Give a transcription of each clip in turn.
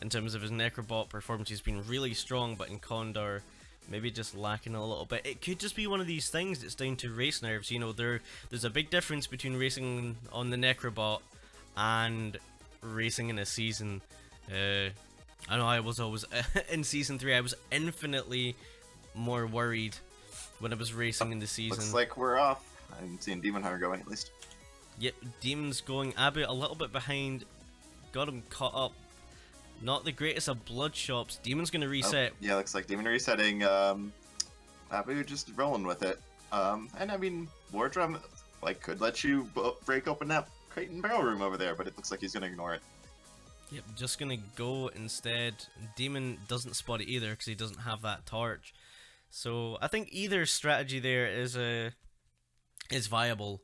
in terms of his Necrobot performance. He's been really strong, but in CoNDOR, maybe just lacking a little bit. It could just be one of these things that's down to race nerves. You know, there's a big difference between racing on the Necrobot and racing in a season. I know I was always in Season 3, I was infinitely more worried when I was racing in the season. Looks like we're off. I'm seeing Demon Hunter going at least. Yep, Demon's going. Abu a little bit behind. Got him caught up. Not the greatest of blood shops. Demon's gonna reset. Oh, yeah, looks like Demon resetting. Abu just rolling with it. And I mean, War Drum like could let you break open that crate and barrel room over there, but it looks like he's gonna ignore it. Yep, just gonna go instead. Demon doesn't spot it either because he doesn't have that torch. So I think either strategy there is viable.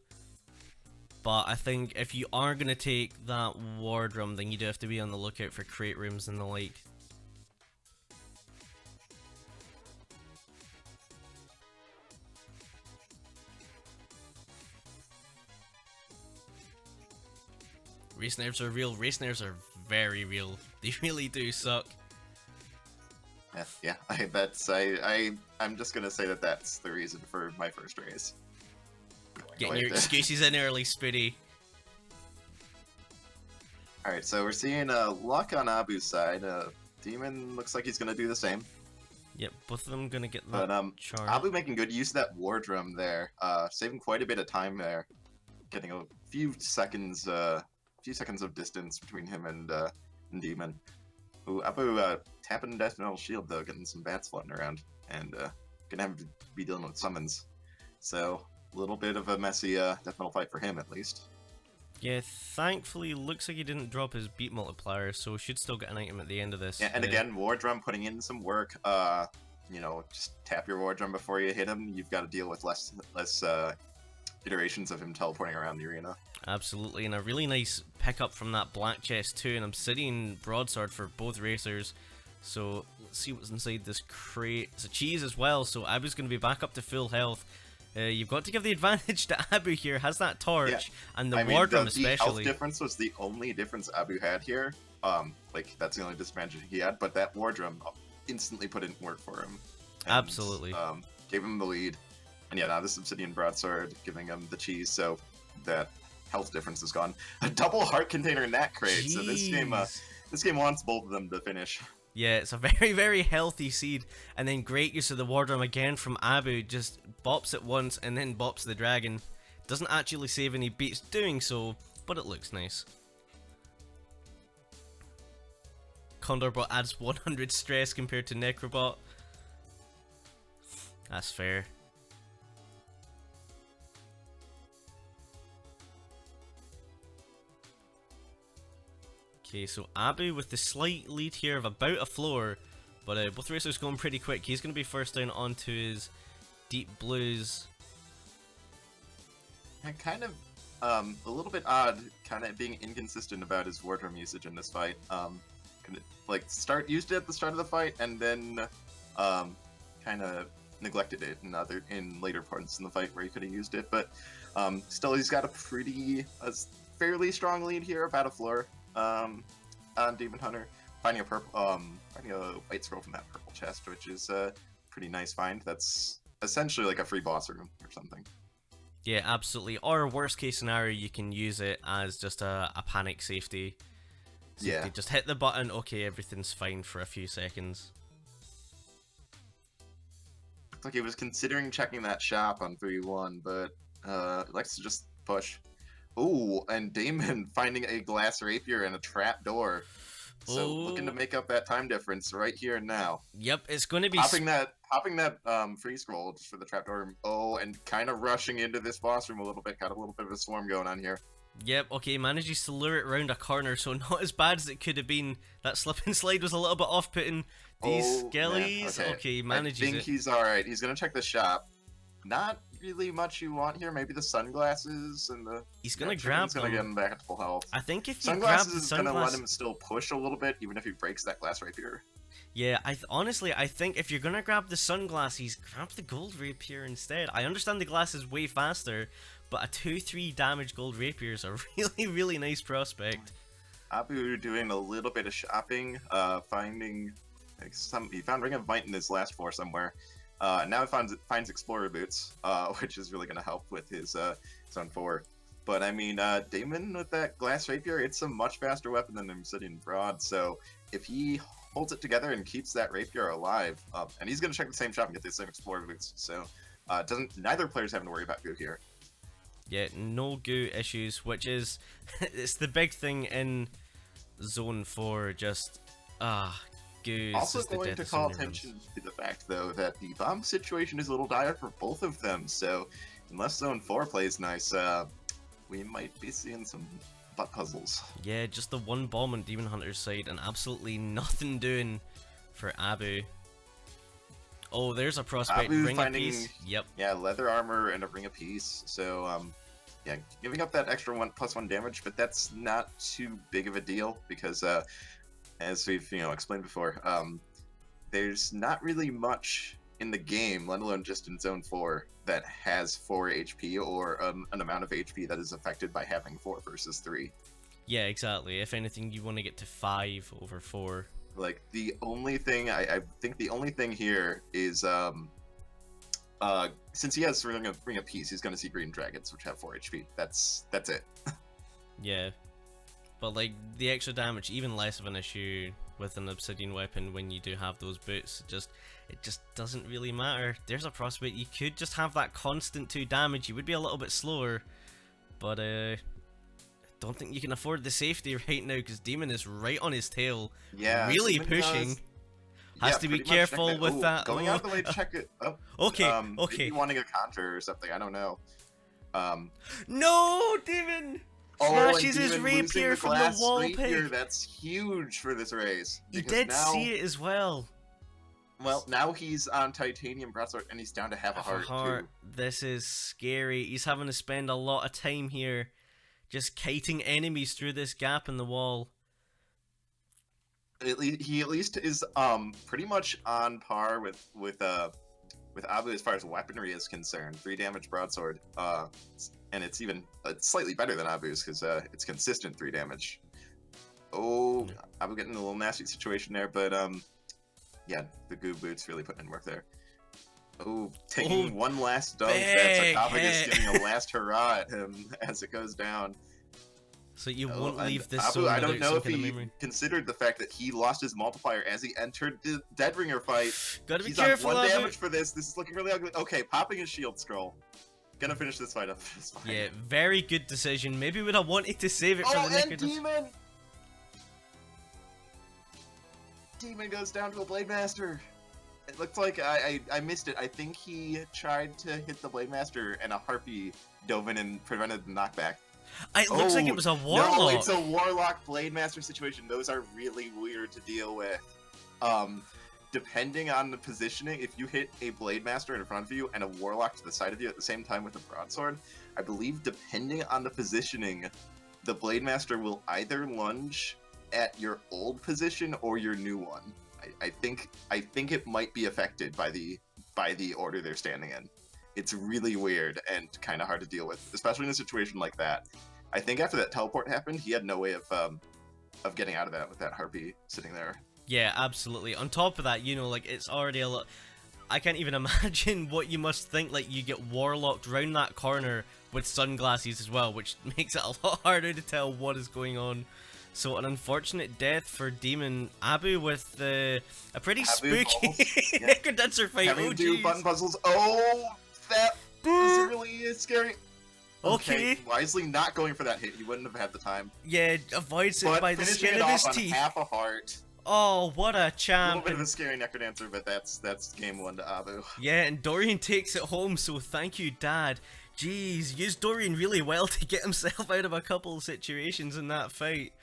But I think if you are going to take that War Drum, then you do have to be on the lookout for crate rooms and the like. Race nerves are real. Race nerves are very real. They really do suck. Yeah, I'm just gonna say that that's the reason for my first race. Getting your excuses in early, Spooty. Alright, so we're seeing luck on Abu's side. Demon looks like he's gonna do the same. Yep, both of them gonna get that charge. Abu making good use of that War Drum there, saving quite a bit of time there, getting a few seconds of distance between him and Demon. Ooh, Abu tapping Death Metal Shield though, getting some bats floating around, and gonna have to be dealing with summons. So a little bit of a messy Death Metal fight for him at least. Yeah, thankfully looks like he didn't drop his beat multiplier, so should still get an item at the end of this. Yeah, and again, War Drum putting in some work. You know, just tap your War Drum before you hit him. You've got to deal with less iterations of him teleporting around the arena. Absolutely, and a really nice pickup from that black chest too, and I'm sitting broadsword for both racers. So let's see what's inside this crate. It's a cheese as well, so Abu's going to be back up to full health. You've got to give the advantage to Abu here, has that torch, and the War Drum especially. The health difference was the only difference Abu had here. Like, that's the only disadvantage he had, but that War Drum instantly put in work for him. And, absolutely. Gave him the lead. And yeah, now this Obsidian Broadsword giving him the cheese, so that health difference is gone. A double heart container in that crate, Jeez. So this game wants both of them to finish. Yeah, it's a very, very healthy seed, and then great use of the War Drum again from Abu, just bops it once and then bops the dragon. Doesn't actually save any beats doing so, but it looks nice. CoNDOR adds 100 stress compared to Necrobot. That's fair. Okay, so Abu with the slight lead here of about a floor, but both racers going pretty quick. He's going to be first down onto his deep blues. And kind of a little bit odd, kind of being inconsistent about his War Drum usage in this fight. Like used it at the start of the fight, and then kind of neglected it in later parts in the fight where he could have used it. But still, he's got a fairly strong lead here, about a floor. On Demon Hunter, finding a white scroll from that purple chest, which is a pretty nice find. That's essentially like a free boss room or something. Yeah, absolutely. Or worst case scenario, you can use it as just a panic safety. Yeah. Just hit the button, okay, everything's fine for a few seconds. Looks like he was considering checking that shop on 3-1, but likes to just push. Ooh, and Damon finding a glass rapier and a trap door. So looking to make up that time difference right here and now. Yep, it's going to be popping that free scroll just for the trapdoor. Oh, and kind of rushing into this boss room a little bit. Got a little bit of a swarm going on here. Yep, okay, manages to lure it around a corner, so not as bad as it could have been. That slip and slide was a little bit off-putting. These skellies, okay, manages it. I think he's alright. He's gonna check the shop. Not really much you want here. Maybe the sunglasses and the. He's gonna grab them. Gonna get him back at full health. I think if you sunglasses grab the is gonna let him still push a little bit, even if he breaks that glass rapier. Yeah, honestly, I think if you're gonna grab the sunglasses, grab the gold rapier instead. I understand the glass is way faster, but a 2-3 damage gold rapier is a really, really nice prospect. Abu doing a little bit of shopping, finding like, he found Ring of Might in his last four somewhere. Now he finds Explorer Boots, which is really going to help with his Zone 4. But I mean, Damon with that Glass Rapier, it's a much faster weapon than the Obsidian Broad, so if he holds it together and keeps that Rapier alive, and he's going to check the same shop and get the same Explorer Boots, so neither player's having to worry about goo here. Yeah, no goo issues, which is, it's the big thing in Zone 4, just, goo is Also just the going death to of so call many runs. attention to the fact, though, that the bomb situation is a little dire for both of them, so unless Zone 4 plays nice, we might be seeing some butt puzzles. Yeah, just the one bomb on Demon Hunter's side and absolutely nothing doing for Abu. Oh, there's a prospect. Abu Ring finding, of Peace. Yep. yeah, leather armor and a Ring of Peace, so, yeah, giving up that extra +1 damage, but that's not too big of a deal, because, as we've, explained before, there's not really much in the game, let alone just in Zone 4, that has 4 HP or an amount of HP that is affected by having 4 versus 3. Yeah, exactly. If anything, you want to get to 5 over 4. Like, the only thing, I think the only thing here is, since he has Ring of Peace, he's going to see Green Dragons, which have 4 HP. That's it. Yeah. But, like, the extra damage, even less of an issue with an Obsidian weapon when you do have those boots. It just doesn't really matter. There's a prospect. You could just have that constant 2 damage. You would be a little bit slower. But, I don't think you can afford the safety right now because Demon is right on his tail. Yeah. Really Demon pushing. Has to be pretty much careful with that. Going out of the way to check it. Oh, okay, okay. Maybe wanting a conjure or something. I don't know. No, Demon! Smashes his rapier from the wall peg. That's huge for this race. He did see it as well. Well, now he's on Titanium Broadsword and he's down to half a heart too. This is scary. He's having to spend a lot of time here just kiting enemies through this gap in the wall. He at least is pretty much on par with Abu as far as weaponry is concerned. 3 damage broadsword, and it's even slightly better than Abu's because it's consistent 3 damage. Oh, Abu getting in a little nasty situation there, but yeah, the goo boots really putting in work there. Oh, taking one last dunk. That sarcophagus giving a last hurrah at him as it goes down. So you won't leave this Abu, zone I don't know if he considered the fact that he lost his multiplier as he entered the Deadringer fight. Gotta be He's careful, on 1 damage for this. This is looking really ugly. Okay, popping his shield scroll. Gonna finish this fight up. Yeah, very good decision. Maybe would have wanted to save it for the and Demon! Demon goes down to a Blade Master. It looked like I missed it. I think he tried to hit the Blade Master and a Harpy dove in and prevented the knockback. It looks like it was a Warlock. No, it's a Warlock Blade Master situation. Those are really weird to deal with. Depending on the positioning, if you hit a Blade Master in front of you and a Warlock to the side of you at the same time with a Broadsword, I believe depending on the positioning, the Blade Master will either lunge at your old position or your new one. I think it might be affected by the order they're standing in. It's really weird and kind of hard to deal with, especially in a situation like that. I think after that teleport happened, he had no way of getting out of that with that Harpy sitting there. Yeah, absolutely. On top of that, like, it's already a lot... I can't even imagine what you must think, like, you get warlocked round that corner with sunglasses as well, which makes it a lot harder to tell what is going on. So, an unfortunate death for Demon. Abu with a pretty spooky Necrodancer fight. Having to do button puzzles. Oh, that was really scary. Okay. Wisely not going for that hit. He wouldn't have had the time. Yeah, avoids it by the skin of his teeth. Half a heart. Oh, what a champ. A little bit of a scary Necrodancer, but that's game 1 to Abu. Yeah, and Dorian takes it home, so thank you, Dad. Jeez, used Dorian really well to get himself out of a couple of situations in that fight.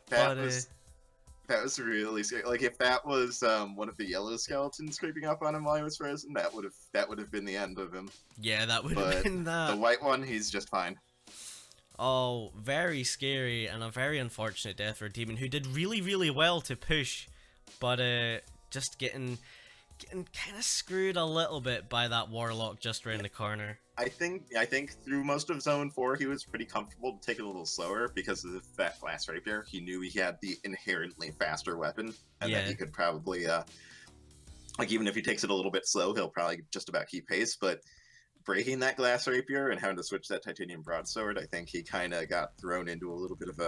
That was really scary. Like, if that was one of the yellow skeletons creeping up on him while he was frozen, that would have been the end of him. Yeah, that would have been that. The white one, he's just fine. Oh, very scary and a very unfortunate death for Demon, who did really, really well to push, but just getting getting kind of screwed a little bit by that Warlock just around the corner. I think through most of Zone 4, he was pretty comfortable to take it a little slower because of that Glass Rapier. He knew he had the inherently faster weapon, and that he could probably, like, even if he takes it a little bit slow, he'll probably just about keep pace, but breaking that Glass Rapier and having to switch that Titanium Broadsword, I think he kind of got thrown into a little bit of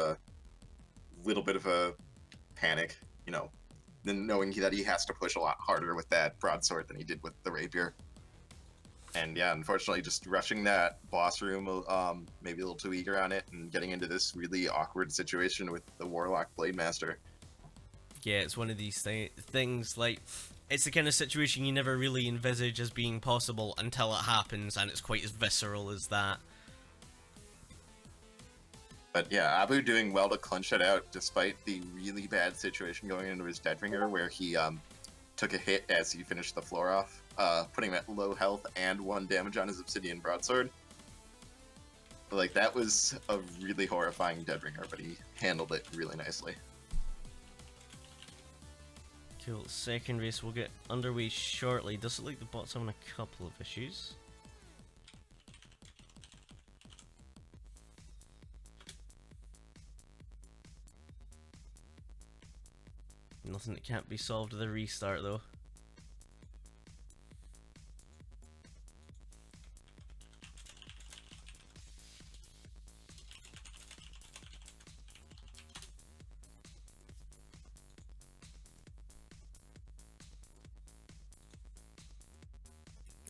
a panic, you know, then knowing that he has to push a lot harder with that broadsword than he did with the rapier. And yeah, unfortunately, just rushing that boss room, maybe a little too eager on it, and getting into this really awkward situation with the Warlock Blade Master. Yeah, it's one of these things, like, it's the kind of situation you never really envisage as being possible until it happens, and it's quite as visceral as that. But yeah, Abu doing well to clinch it out despite the really bad situation going into his Deadringer, where he took a hit as he finished the floor off, putting him at low health and 1 damage on his Obsidian Broadsword. Like, that was a really horrifying Deadringer, but he handled it really nicely. Cool, second race will get underway shortly. Does it look like the bot's having a couple of issues? Nothing that can't be solved with a restart, though.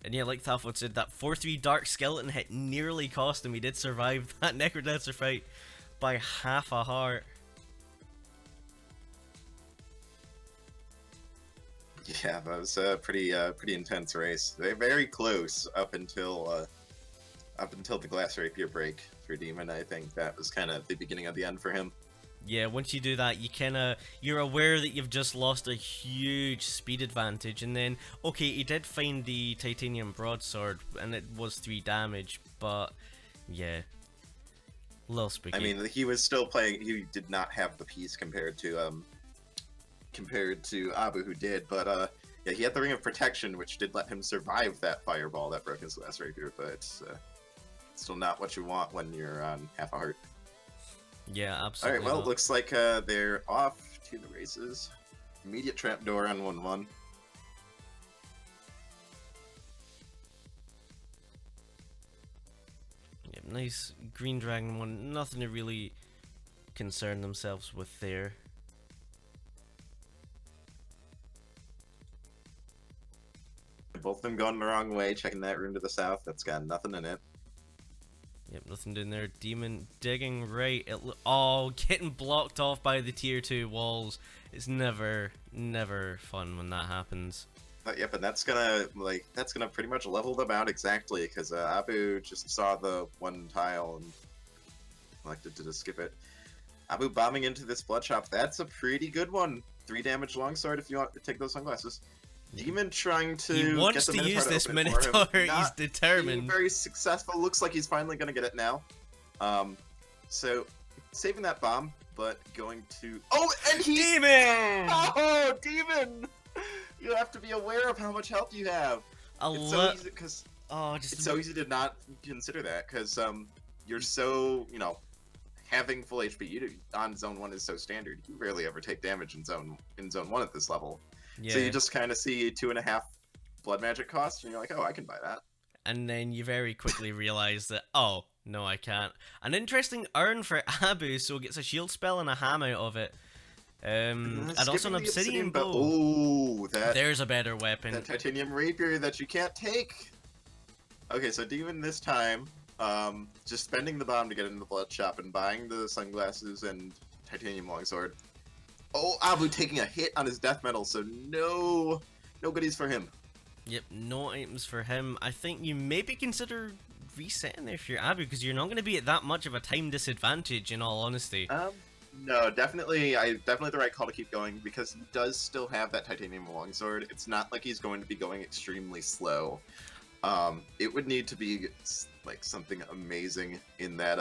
And yeah, like Thalford said, that 4-3 Dark Skeleton hit nearly cost him. He did survive that Necrodancer fight by half a heart. Yeah, that was a pretty intense race. They're very close up until the Glass Rapier break for Demon. I think that was kind of the beginning of the end for him. Yeah, once you do that, you're aware that you've just lost a huge speed advantage, and then, okay, he did find the Titanium Broadsword, and it was 3 damage, but, yeah, a little spooky. I mean, he was still playing, he did not have the piece compared to Abu, who did, but, yeah, he had the Ring of Protection, which did let him survive that fireball that broke his Glass Rapier, but still not what you want when you're on half a heart. Yeah, absolutely. Alright, well, it looks like they're off to the races. Immediate trapdoor on 1-1. Yep, nice green dragon one. Nothing to really concern themselves with there. Both of them going the wrong way, checking that room to the south. That's got nothing in it. Yep, nothing doing there. Demon digging right. Oh, getting blocked off by the tier 2 walls. It's never fun when that happens. Yeah, but that's gonna pretty much level them out exactly, because Abu just saw the one tile and elected to just skip it. Abu bombing into this blood shop. That's a pretty good one. 3 damage longsword if you want to take those sunglasses. Demon trying to He wants get the to use to this open for Minotaur. him. He's determined. Very successful. Looks like he's finally going to get it now. So saving that bomb, but going to... Oh, and he... Demon! Oh, Demon! You have to be aware of how much health you have. It's so easy because... Oh, it's so easy to not consider that, because you're so, you know, having full HP on Zone 1 is so standard. You rarely ever take damage in Zone 1 at this level. Yeah. So you just kind of see 2.5 blood magic cost, and you're like, oh, I can buy that. And then you very quickly realize that, oh, no, I can't. An interesting urn for Abu, so gets a shield spell and a ham out of it. And also an obsidian bow. Oh, there's a better weapon. That titanium rapier that you can't take. Okay, so Demon this time, just spending the bomb to get into the blood shop and buying the sunglasses and titanium longsword. Oh, Abu taking a hit on his death metal, so no goodies for him. Yep, no items for him. I think you maybe consider resetting there if you're Abu, because you're not going to be at that much of a time disadvantage, in all honesty. No, definitely the right call to keep going, because he does still have that titanium longsword. It's not like he's going to be going extremely slow. It would need to be like something amazing in that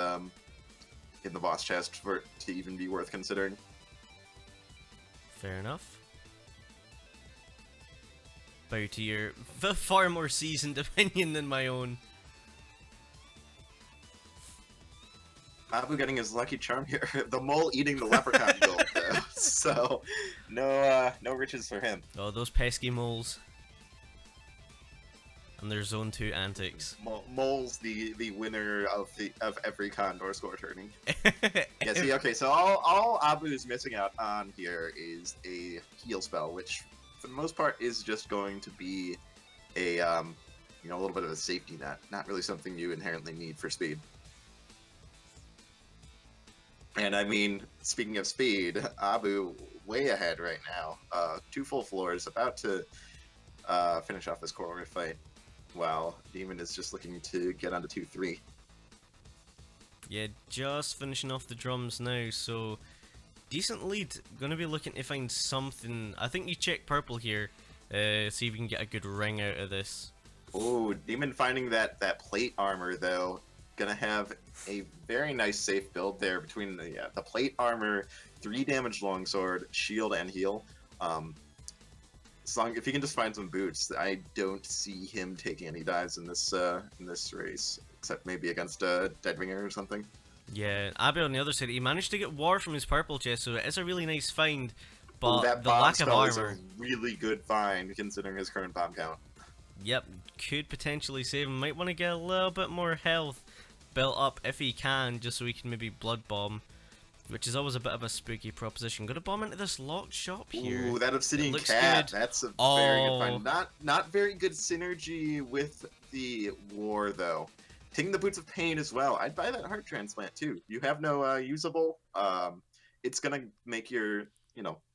in the boss chest for it to even be worth considering. Fair enough. bow to your far more seasoned opinion than my own. Abu getting his lucky charm here. The mole eating the leprechaun gold, though. So, no riches for him. Oh, those pesky moles. And their Zone 2 antics. Mole's the winner of every CoNDOR score turning. Yeah, see, okay, so all Abu's missing out on here is a heal spell, which for the most part is just going to be a a little bit of a safety net, not really something you inherently need for speed. And I mean, speaking of speed, Abu way ahead right now. 2 full floors, about to finish off this core fight. Wow, Demon is just looking to get onto 2-3. Yeah, just finishing off the drums now, so decent lead. Gonna be looking to find something. I think you check purple here, see if we can get a good ring out of this. Oh, Demon finding that plate armor though. Gonna have a very nice safe build there between the plate armor, 3 damage longsword, shield, and heal. If he can just find some boots, I don't see him taking any dives in this race, except maybe against a Deadringer or something. Yeah, Abbey on the other side, he managed to get war from his purple chest, so it is a really nice find. But that the bomb lack of spell armor is a really good find considering his current bomb count. Yep, could potentially save him. Might want to get a little bit more health built up if he can, just so he can maybe blood bomb. Which is always a bit of a spooky proposition. Gonna bomb into this locked shop here. Ooh, that Obsidian looks Cat. good. That's a very good find. Not very good synergy with the war though. Taking the Boots of Pain as well. I'd buy that heart transplant too. You have no usable. It's gonna make your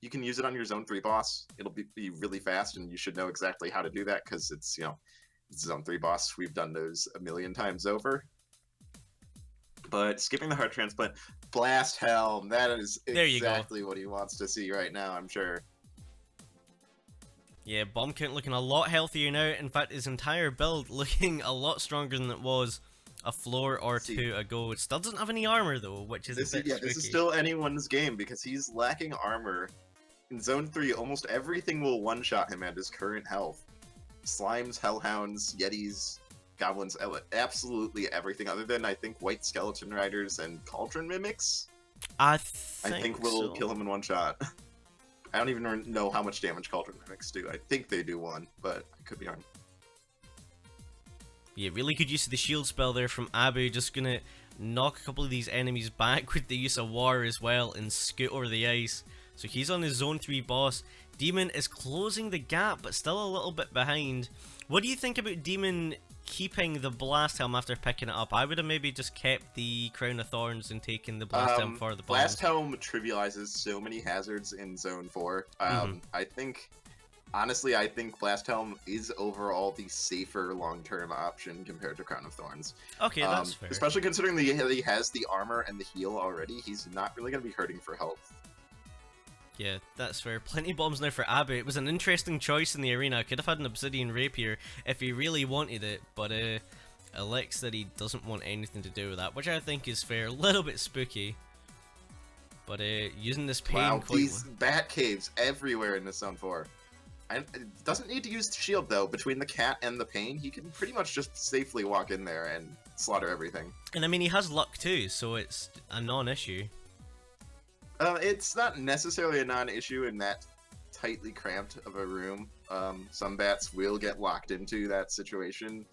you can use it on your Zone 3 boss. It'll be really fast, and you should know exactly how to do that because it's it's Zone 3 boss. We've done those a million times over. But skipping the heart transplant, Blast Helm, that is exactly what he wants to see right now, I'm sure. Yeah, bomb count looking a lot healthier now. In fact, his entire build looking a lot stronger than it was a floor or 2 ago. It still doesn't have any armor though, which is a bit spooky. This is still anyone's game because he's lacking armor. In Zone 3, almost everything will one-shot him at his current health. Slimes, Hellhounds, Yetis, Goblins, absolutely everything other than, I think, White Skeleton Riders and Cauldron Mimics. I think will kill him in one shot. I don't even know how much damage Cauldron Mimics do. I think they do 1, but I could be wrong. Yeah, really good use of the shield spell there from Abu. Just gonna knock a couple of these enemies back with the use of war as well and scoot over the ice. So he's on his Zone 3 boss. Demon is closing the gap, but still a little bit behind. What do you think about Demon keeping the Blast Helm after picking it up? I would have maybe just kept the Crown of Thorns and taken the Blast Helm for the boss. Blast Helm trivializes so many hazards in Zone 4. Honestly, I think Blast Helm is overall the safer long-term option compared to Crown of Thorns. Okay, that's fair. Especially considering that he has the armor and the heal already, he's not really going to be hurting for health. Yeah, that's fair. Plenty of bombs now for Abu. It was an interesting choice in the arena. Could have had an Obsidian Rapier if he really wanted it, but Alex said he doesn't want anything to do with that, which I think is fair. A little bit spooky. But using this pain... Wow, these bat caves everywhere in this Zone 4. And it doesn't need to use the shield, though. Between the cat and the pain, he can pretty much just safely walk in there and slaughter everything. And I mean, he has luck too, so it's a non-issue. It's not necessarily a non-issue in that tightly cramped of a room. Some bats will get locked into that situation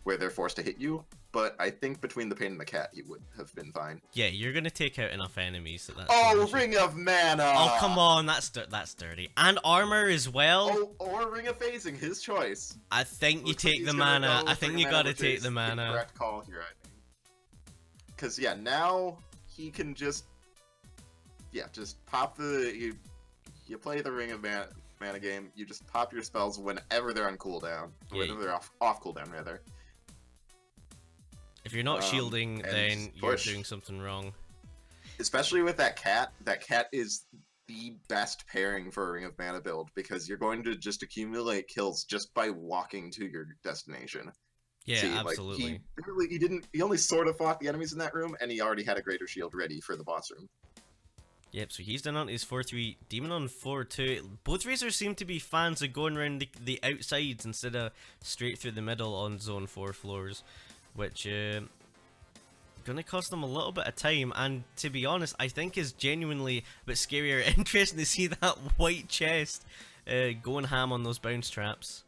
where they're forced to hit you, but I think between the pain and the cat, he would have been fine. Yeah, you're gonna take out enough enemies. Oh, Ring of Mana! Oh, come on, that's dirty. And armor as well. Oh, or Ring of Phasing, his choice. I think you take the mana. I think you gotta take the mana. Correct call here, I think. Because yeah, now he can just pop the you play the Ring of Mana game. You just pop your spells whenever they're on cooldown, whenever they're off cooldown rather. If you're not shielding, then you're doing something wrong. Especially with that cat. That cat is the best pairing for a Ring of Mana build because you're going to just accumulate kills just by walking to your destination. Yeah, see, absolutely. He only sort of fought the enemies in that room, and he already had a Greater Shield ready for the boss room. Yep, so he's done on his 4-3, Demon on 4-2. Both racers seem to be fans of going around the outsides instead of straight through the middle on zone 4 floors, which gonna cost them a little bit of time, and to be honest, I think is genuinely a bit scarier. Interesting to see that white chest going ham on those bounce traps.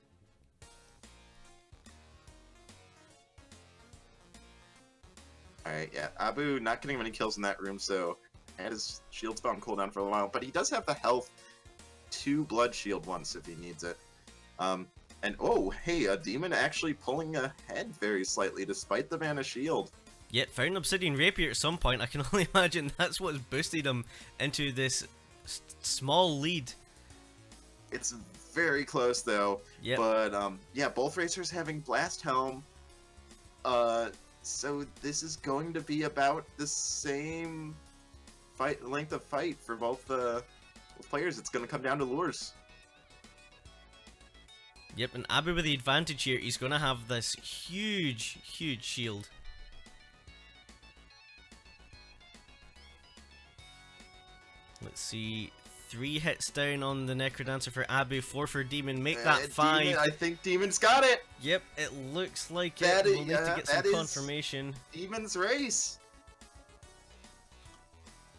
Alright, yeah, Abu not getting many kills in that room, so had his shield spell on cooldown for a while, but he does have the health to blood shield once if he needs it. And oh, hey, a demon actually pulling ahead very slightly despite the mana shield. Yet found Obsidian Rapier at some point. I can only imagine that's what's boosted him into this small lead. It's very close though. Yep. But yeah, both racers having Blast Helm. So this is going to be about the same length of fight for both players. It's going to come down to lures. Yep, and Abu with the advantage here. He's going to have this huge shield. Let's see. 3 hits down on the Necrodancer for Abu, 4 for Demon. Make that 5. Demon, I think Demon's got it. Yep, it looks like that it. We'll need to get some confirmation. Demon's race.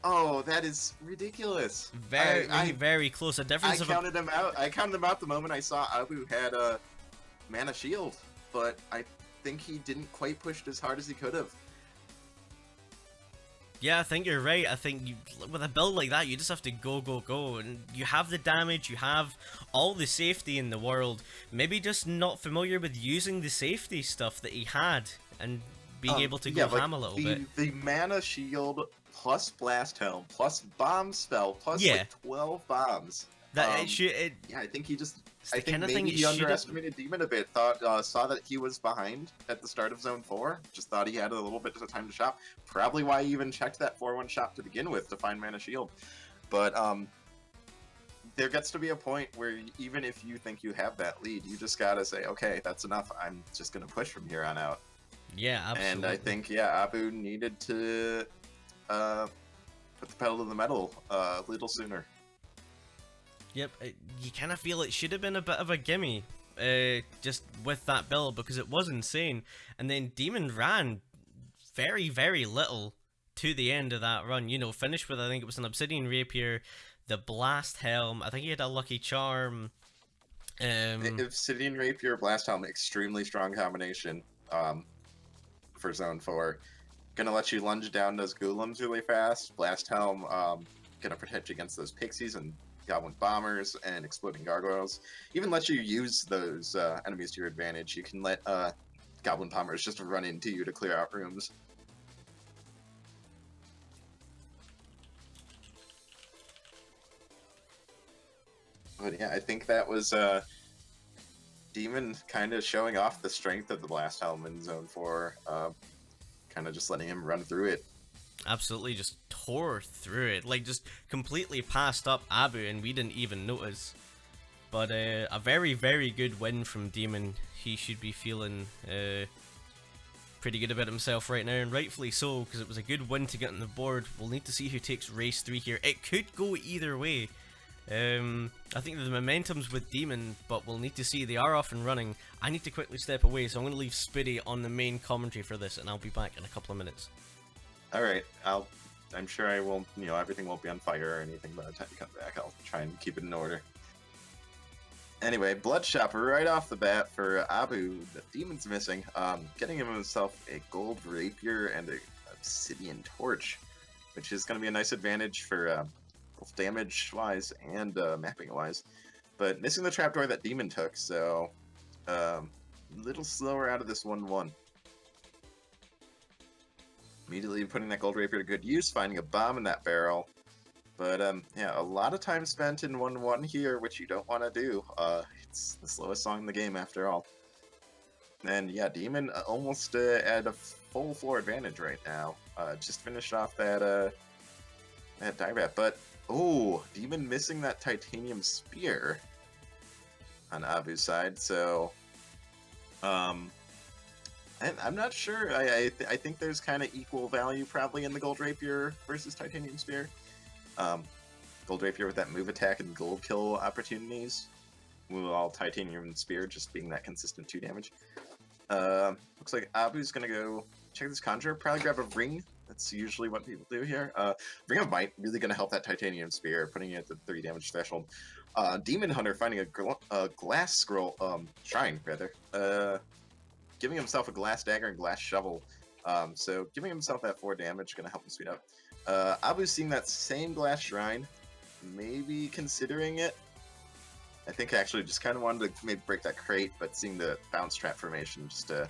Oh, that is ridiculous. Very close. A difference of I counted him out. I counted him out the moment I saw Abu had a mana shield, but I think he didn't quite push it as hard as he could have. Yeah, I think you're right. I think with a build like that, you just have to go, and you have the damage, you have all the safety in the world. Maybe just not familiar with using the safety stuff that he had, and being able to go ham a little bit. The mana shield plus blast helm plus bomb spell plus like 12 bombs. Yeah, I think he just. I think maybe he underestimated Demon a bit. Saw that he was behind at the start of Zone 4. Just thought he had a little bit of time to shop. Probably why he even checked that 4-1 shop to begin with to find mana shield. But there gets to be a point where even if you think you have that lead, you just gotta say, okay, that's enough. I'm just gonna push from here on out. Yeah, absolutely. And I think Abu needed to put the pedal to the metal a little sooner. Yep, you kind of feel it should have been a bit of a gimme, just with that build, because it was insane. And then Demon ran very little to the end of that run. You know, finished with, I think it was an Obsidian Rapier, the Blast Helm. I think he had a Lucky Charm. Obsidian Rapier, Blast Helm, extremely strong combination for Zone 4. Gonna let you lunge down those golems really fast. Blast Helm gonna protect you against those pixies and Goblin Bombers and Exploding Gargoyles. Even let you use those enemies to your advantage. You can let Goblin Bombers just run into you to clear out rooms. But yeah, I think that was Demon kind of showing off the strength of the Blast Helm in Zone 4. Kind of just letting him run through it. Absolutely just tore through it, like just completely passed up Abu and we didn't even notice. But a very good win from Demon. He should be feeling pretty good about himself right now, and rightfully so, because it was a good win to get on the board. We'll need to see who takes race 3 here. It could go either way. I think the momentum's with Demon, but we'll need to see. They are off and running. I need to quickly step away, so I'm going to leave Spiddy on the main commentary for this, and I'll be back in a couple of minutes. Alright, I'm sure I won't, everything won't be on fire or anything by the time you come back. I'll try and keep it in order. Anyway, Bloodshot right off the bat for Abu. The Demon's missing. Getting himself a gold rapier and a obsidian torch, which is going to be a nice advantage for both damage-wise and mapping-wise. But missing the trapdoor that Demon took, so a little slower out of this 1-1. Immediately putting that gold rapier to good use, finding a bomb in that barrel. But yeah, a lot of time spent in 1-1 here, which you don't want to do. It's the slowest song in the game after all. And yeah, Demon almost at a full floor advantage right now. Just finished off that diebath. But oh, Demon missing that titanium spear on Abu's side. So I'm not sure. I think there's kind of equal value probably in the gold rapier versus titanium spear. Gold Rapier with that move attack and gold kill opportunities. While Titanium Spear just being that consistent 2 damage. Looks like Abu's gonna go check this Conjure, probably grab a Ring. That's usually what people do here. Ring of Might, really gonna help that Titanium Spear, putting it at the 3 damage threshold. Demon Hunter finding a Glass Scroll, Shrine, rather. Giving himself a Glass Dagger and Glass Shovel. So giving himself that 4 damage, gonna help him speed up. Abu's seeing that same Glass Shrine, maybe considering it. I think I actually just kind of wanted to maybe break that crate, but seeing the bounce trap formation, just gonna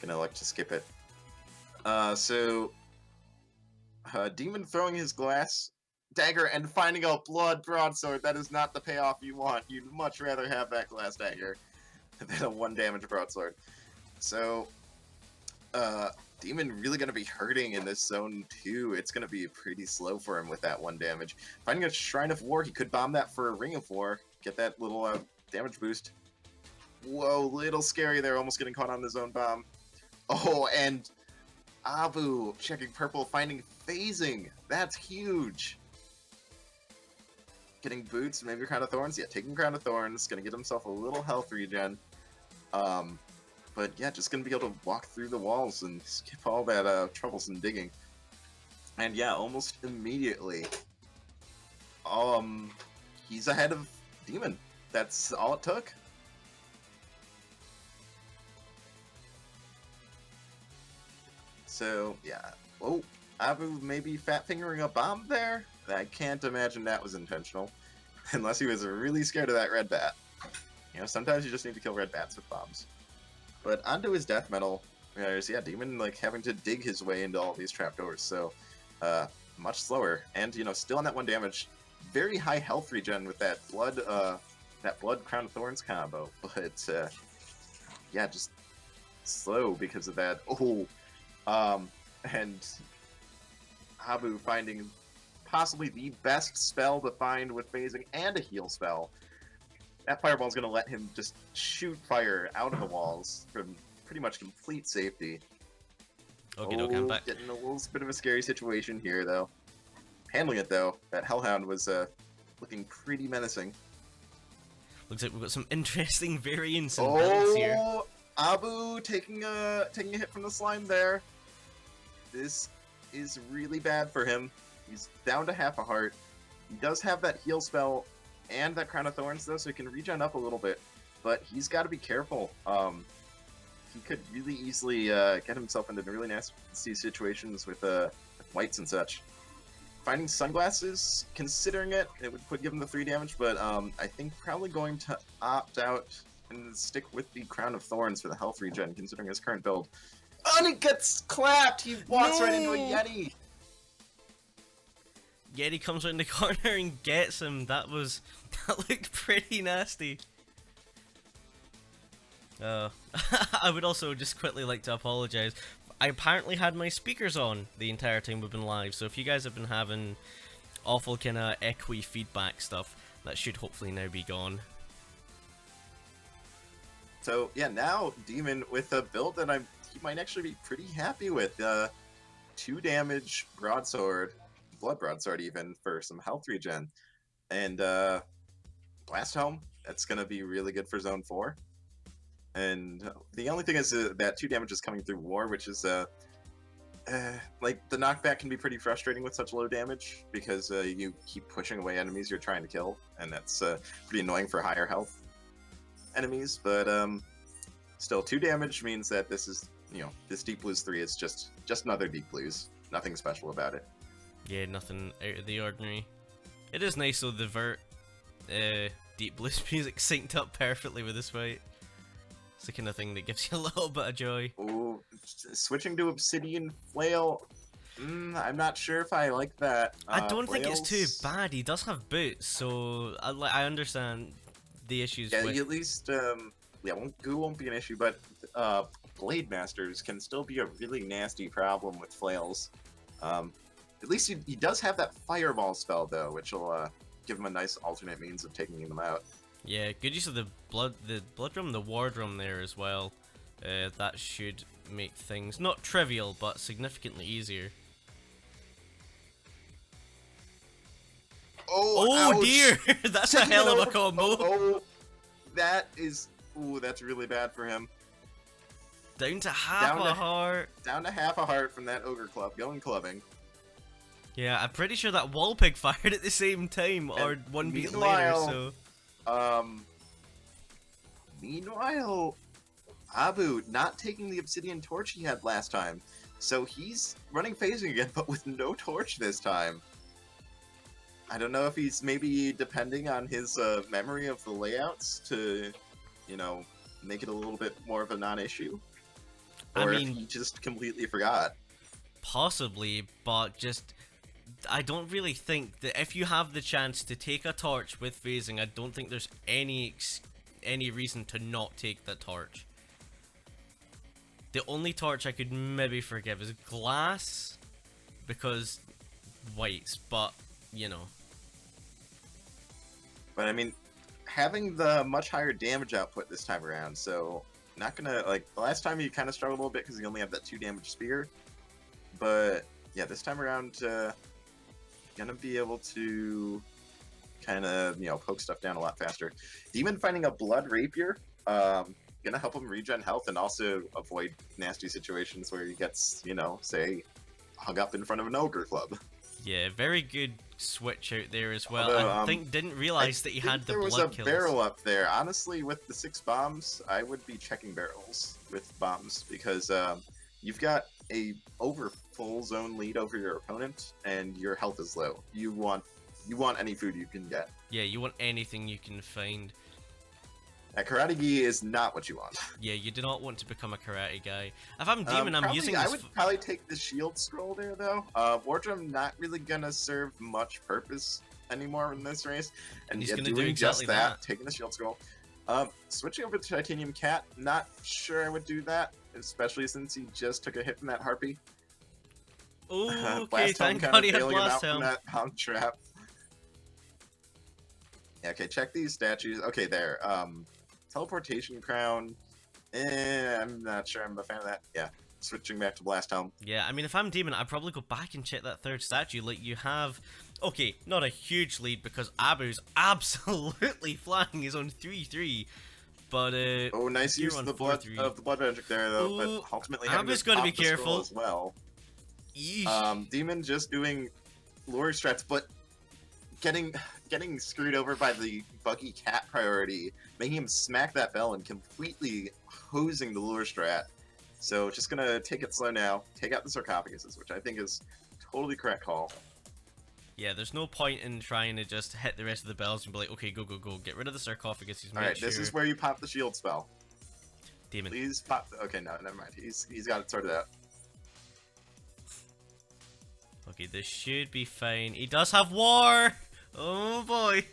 elect to skip it. Demon throwing his glass dagger and finding a blood broadsword. That is not the payoff you want. You'd much rather have that glass dagger than a 1 damage broadsword. So, Demon really gonna be hurting in this zone too. It's gonna be pretty slow for him with that 1 damage. Finding a Shrine of War, he could bomb that for a Ring of War. Get that little damage boost. Whoa, little scary there, almost getting caught on the zone bomb. Oh, and Abu checking purple, finding phasing. That's huge. Getting boots, maybe Crown of Thorns. Yeah, taking Crown of Thorns. Gonna get himself a little health regen. But yeah, just gonna be able to walk through the walls and skip all that troublesome digging. And yeah, almost immediately, he's ahead of Demon. That's all it took. So yeah, oh, Abu maybe fat fingering a bomb there. I can't imagine that was intentional, unless he was really scared of that red bat. You know, sometimes you just need to kill red bats with bombs. But onto his death metal, there's, yeah, Demon like having to dig his way into all these trapdoors, so much slower, and you know, still on that 1 damage. Very high health regen with that blood Crown of Thorns combo, but yeah, just slow because of that. And Abu finding possibly the best spell to find with phasing and a heal spell. That fireball is going to let him just shoot fire out of the walls from pretty much complete safety. Okay, I'm back. Getting a little bit of a scary situation here, though. Handling it, though. That Hellhound was looking pretty menacing. Looks like we've got some interesting variants and builds here. Abu taking a hit from the slime there. This is really bad for him. He's down to half a heart. He does have that heal spell and that Crown of Thorns, though, so he can regen up a little bit. But he's got to be careful. He could really easily get himself into really nasty situations with whites and such. Finding sunglasses, considering it would give him the 3 damage, but I think probably going to opt out and stick with the Crown of Thorns for the health regen, considering his current build. Oh, and he gets clapped! He walks right into a Yeti! Yeti comes around the corner and gets him. That looked pretty nasty. I would also just quickly like to apologize. I apparently had my speakers on the entire time we've been live, so if you guys have been having awful kind of echoey feedback stuff, that should hopefully now be gone. So yeah, now Demon with a build that he might actually be pretty happy with. 2 damage broadsword, blood broadsword even, for some health regen, and blast home. That's gonna be really good for zone 4. And the only thing is that 2 damage is coming through war, which is like the knockback can be pretty frustrating with such low damage because you keep pushing away enemies you're trying to kill, and that's pretty annoying for higher health enemies. But still, 2 damage means that this is, you know, this Deep Blues 3 is just another Deep Blues. Nothing special about it. Yeah, nothing out of the ordinary. It is nice though, the Vert Deep Blues music synced up perfectly with this fight. It's the kind of thing that gives you a little bit of joy. Oh, switching to Obsidian Flail. I'm not sure if I like that. I don't think it's too bad. He does have boots, so I understand the issues. Yeah, with... at least goo won't be an issue, but Blade Masters can still be a really nasty problem with flails. At least he does have that Fireball spell though, which will give him a nice alternate means of taking them out. Yeah, good use of the blood drum, the war drum there as well. That should make things not trivial, but significantly easier. Oh ouch. dear, that's a Taking hell it of a over- combo. Oh, that is... Ooh, that's really bad for him. Down to half Down a to- heart. Down to half a heart from that Ogre Club. Going clubbing. Yeah, I'm pretty sure that wall pig fired at the same time, or And one beat later, meanwhile- so... Meanwhile, Abu not taking the obsidian torch he had last time. So he's running phasing again, but with no torch this time. I don't know if he's maybe depending on his memory of the layouts to, you know, make it a little bit more of a non-issue. Or if he just completely forgot. Possibly, but just... I don't really think that if you have the chance to take a torch with phasing, I don't think there's any reason to not take that torch. The only torch I could maybe forgive is glass, because whites, but, you know. But I mean, having the much higher damage output this time around, so not gonna, like, the last time you kind of struggled a little bit because you only have that 2 damage spear. But, yeah, this time around, gonna be able to kind of, you know, poke stuff down a lot faster. Demon finding a blood rapier, gonna help him regen health and also avoid nasty situations where he gets, you know, say, hung up in front of an ogre club. Yeah, very good switch out there as well. Although, I think didn't realize that he had the blood There was a kills. barrel up there. Honestly, with the 6 bombs, I would be checking barrels with bombs because you've got a over full zone lead over your opponent, and your health is low. You want any food you can get. Yeah, you want anything you can find. A karate gi is not what you want. Yeah, you do not want to become a karate guy. If I'm demon, I'm using I this. would probably take the shield scroll there, though. Wardrum not really gonna serve much purpose anymore in this race, and he's yeah, gonna doing do exactly just that, that. taking the shield scroll. Switching over to Titanium Cat, not sure I would do that, especially since he just took a hit from that harpy. Oh, okay, Blast Helm thank kind God of he had bailing him blast out from helm. that bomb trap. Yeah, okay, check these statues. Okay, there. Teleportation crown. I'm not sure I'm a fan of that. Yeah, switching back to blast helm. Yeah, I mean, if I'm demon, I'd probably go back and check that third statue. Like, you have... Okay, not a huge lead because Abu's absolutely flying. He's on 3-3. But, Oh, nice you're use on of the 4-3. blood magic there, though. Ooh, But ultimately, Abu's gotta be careful as well. Yeesh. Demon just doing lure strats, but getting screwed over by the buggy cat priority, making him smack that bell and completely hosing the lure strat. So just gonna take it slow now, take out the sarcophaguses, which I think is totally correct call. Yeah, there's no point in trying to just hit the rest of the bells and be like, okay, go, go, go. Get rid of the sarcophagus. He's Alright, this is where you pop the shield spell. Demon. Please pop. Okay, no, never mind. He's got it sorted out. Okay, this should be fine. He does have war! Oh boy.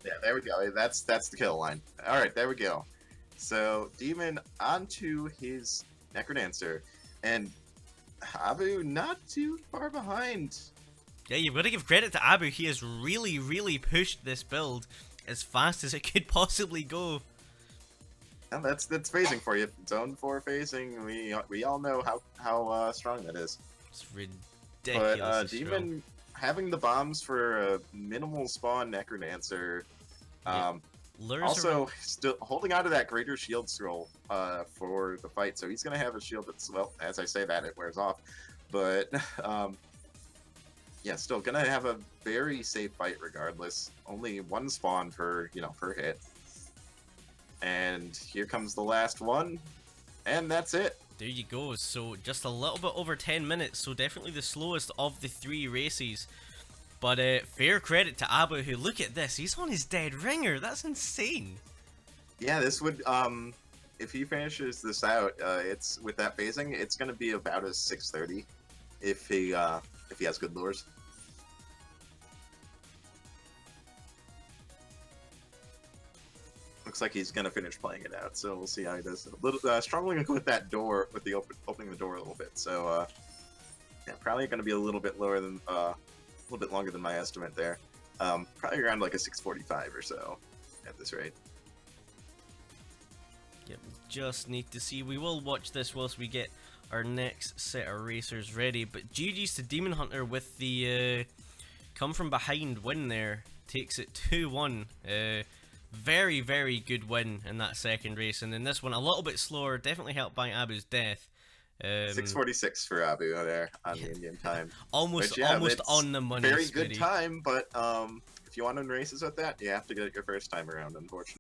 Yeah, there we go. That's the kill line. Alright, there we go. So, Demon onto his Necrodancer. And Abu not too far behind. Yeah, you've got to give credit to Abu. He has really, really pushed this build as fast as it could possibly go. And that's phasing for you. Zone 4 phasing, we all know how strong that is. It's ridiculous. But Demon having the bombs for a minimal spawn Necrodancer. Also, still holding on to that greater shield scroll for the fight, so he's going to have a shield that's, well, as I say that, it wears off. But, yeah, still going to have a very safe fight regardless. Only one spawn per hit. And here comes the last one, and that's it. There you go. So just a little bit over 10 minutes, so definitely the slowest of the 3 races. But fair credit to Abu, who, look at this, he's on his dead ringer. That's insane. Yeah, this would, if he finishes this out, it's with that phasing, it's going to be about a 630 if he has good lures. Looks like he's going to finish playing it out, so we'll see how he does. A little struggling with that door, with the opening the door a little bit. So yeah, probably going to be a little bit lower than a little bit longer than my estimate there. Probably around like a 645 or so at this rate. Yep, just need to see. We will watch this whilst we get our next set of racers ready. But GG's to Demon Hunter with the come from behind win there, takes it 2-1. Very, very good win in that second race, and in this one a little bit slower, definitely helped by Abu's death. 6:46 for Abu there on the Indian time. Almost, Which, yeah, almost it's on the money. Very good Speedy. time, but if you want to win races with that, you have to get it your first time around, unfortunately.